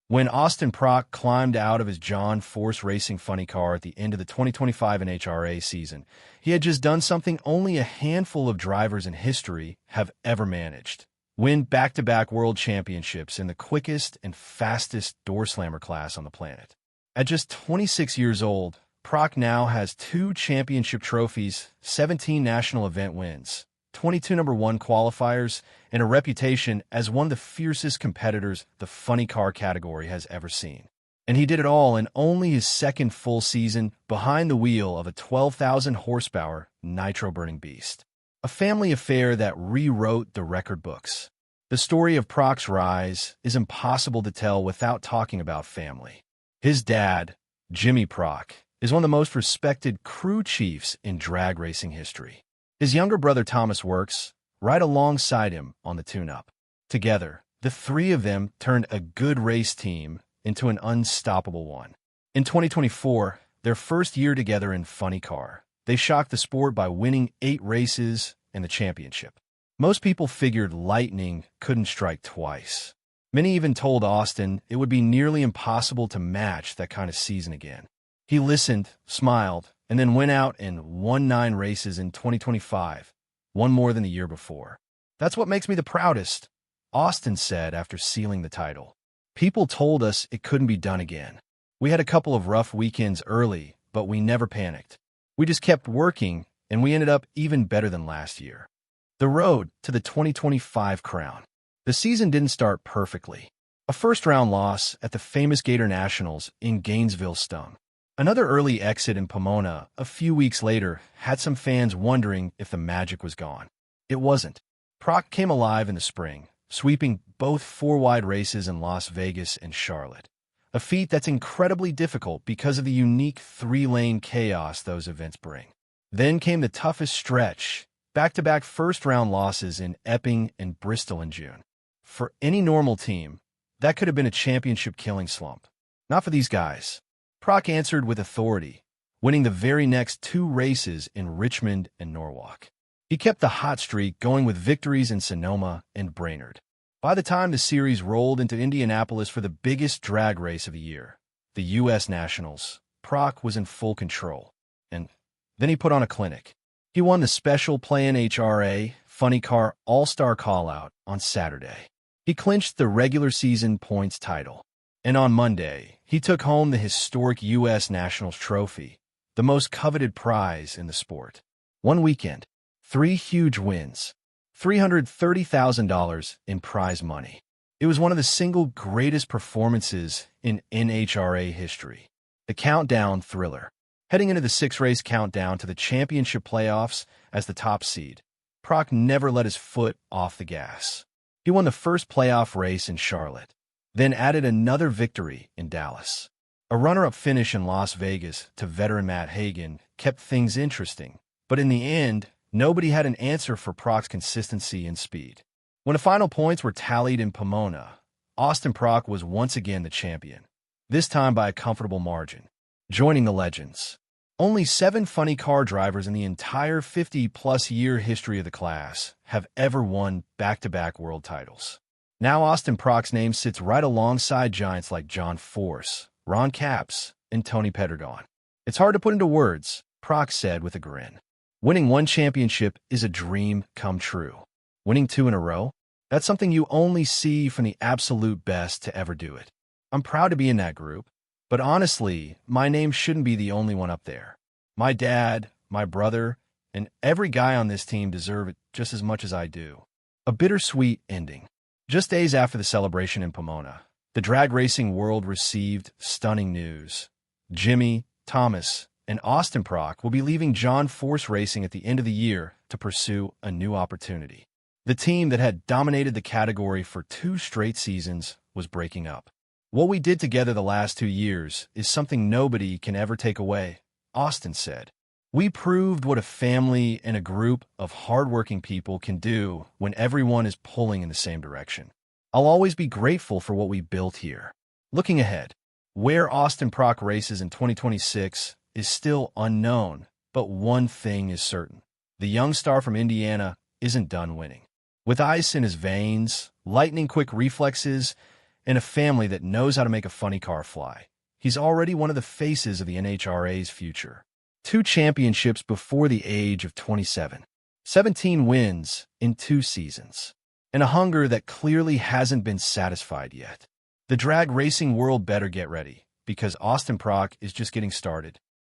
When Austin Prock climbed out of his John Force Racing funny car at the end of the 2025 NHRA season, he had just done something only a handful of drivers in history have ever managed: win back-to-back world championships in the quickest and fastest door slammer class on the planet. At just 26 years old, Prock now has 2 championship trophies, 17 national event wins, 22 number 1 qualifiers, and a reputation as one of the fiercest competitors the funny car category has ever seen. And he did it all in only his second full season behind the wheel of a 12,000 horsepower nitro-burning beast. A family affair that rewrote the record books. The story of Prock's rise is impossible to tell without talking about family. His dad, Jimmy Prock, is one of the most respected crew chiefs in drag racing history. His younger brother Thomas works right alongside him on the tune-up. Together, the 3 of them turned a good race team into an unstoppable one. In 2024, their first year together in funny car, they shocked the sport by winning 8 races and the championship. Most people figured lightning couldn't strike twice. Many even told Austin it would be nearly impossible to match that kind of season again. He listened, smiled, and then went out and won 9 races in 2025, one more than the year before. "That's what makes me the proudest," Austin said after sealing the title. "People told us it couldn't be done again. We had a couple of rough weekends early, but we never panicked. We just kept working, and we ended up even better than last year." The road to the 2025 crown. The season didn't start perfectly. A first-round loss at the famous Gatornationals in Gainesville stung. Another early exit in Pomona a few weeks later had some fans wondering if the magic was gone. It wasn't. Prock came alive in the spring, sweeping both 4-wide races in Las Vegas and Charlotte. A feat that's incredibly difficult because of the unique 3-lane chaos those events bring. Then came the toughest stretch, back-to-back first-round losses in Epping and Bristol in June. For any normal team, that could have been a championship-killing slump. Not for these guys. Prock answered with authority, winning the very next 2 races in Richmond and Norwalk. He kept the hot streak going with victories in Sonoma and Brainerd. By the time the series rolled into Indianapolis for the biggest drag race of the year, the U.S. Nationals, Prock was in full control. And then he put on a clinic. He won the special Play NHRA Funny Car All-Star Callout on Saturday. He clinched the regular season points title. And on Monday, he took home the historic U.S. Nationals trophy, the most coveted prize in the sport. One weekend, 3 huge wins, $330,000 in prize money. It was one of the single greatest performances in NHRA history. The Countdown thriller. Heading into the 6-race countdown to the championship playoffs as the top seed, Prock never let his foot off the gas. He won the first playoff race in Charlotte, then added another victory in Dallas. A runner-up finish in Las Vegas to veteran Matt Hagan kept things interesting, but in the end, nobody had an answer for Prock's consistency and speed. When the final points were tallied in Pomona, Austin Prock was once again the champion, this time by a comfortable margin, joining the legends. Only 7 funny car drivers in the entire 50-plus year history of the class have ever won back-to-back world titles. Now Austin Prock's name sits right alongside giants like John Force, Ron Capps, and Tony Pedregon. "It's hard to put into words," Prock said with a grin. "Winning 1 championship is a dream come true. Winning 2 in a row? That's something you only see from the absolute best to ever do it. I'm proud to be in that group, but honestly, my name shouldn't be the only one up there. My dad, my brother, and every guy on this team deserve it just as much as I do." A bittersweet ending. Just days after the celebration in Pomona, the drag racing world received stunning news. Jimmy, Thomas, and Austin Prock will be leaving John Force Racing at the end of the year to pursue a new opportunity. The team that had dominated the category for 2 straight seasons was breaking up. "What we did together the last 2 years is something nobody can ever take away," Austin said. "We proved what a family and a group of hardworking people can do when everyone is pulling in the same direction. I'll always be grateful for what we built here." Looking ahead, where Austin Prock races in 2026 is still unknown, but one thing is certain. The young star from Indiana isn't done winning. With ice in his veins, lightning-quick reflexes, In a family that knows how to make a funny car fly, he's already one of the faces of the NHRA's future. 2 championships before the age of 27. 17 wins in 2 seasons. And a hunger that clearly hasn't been satisfied yet. The drag racing world better get ready, because Austin Prock is just getting started.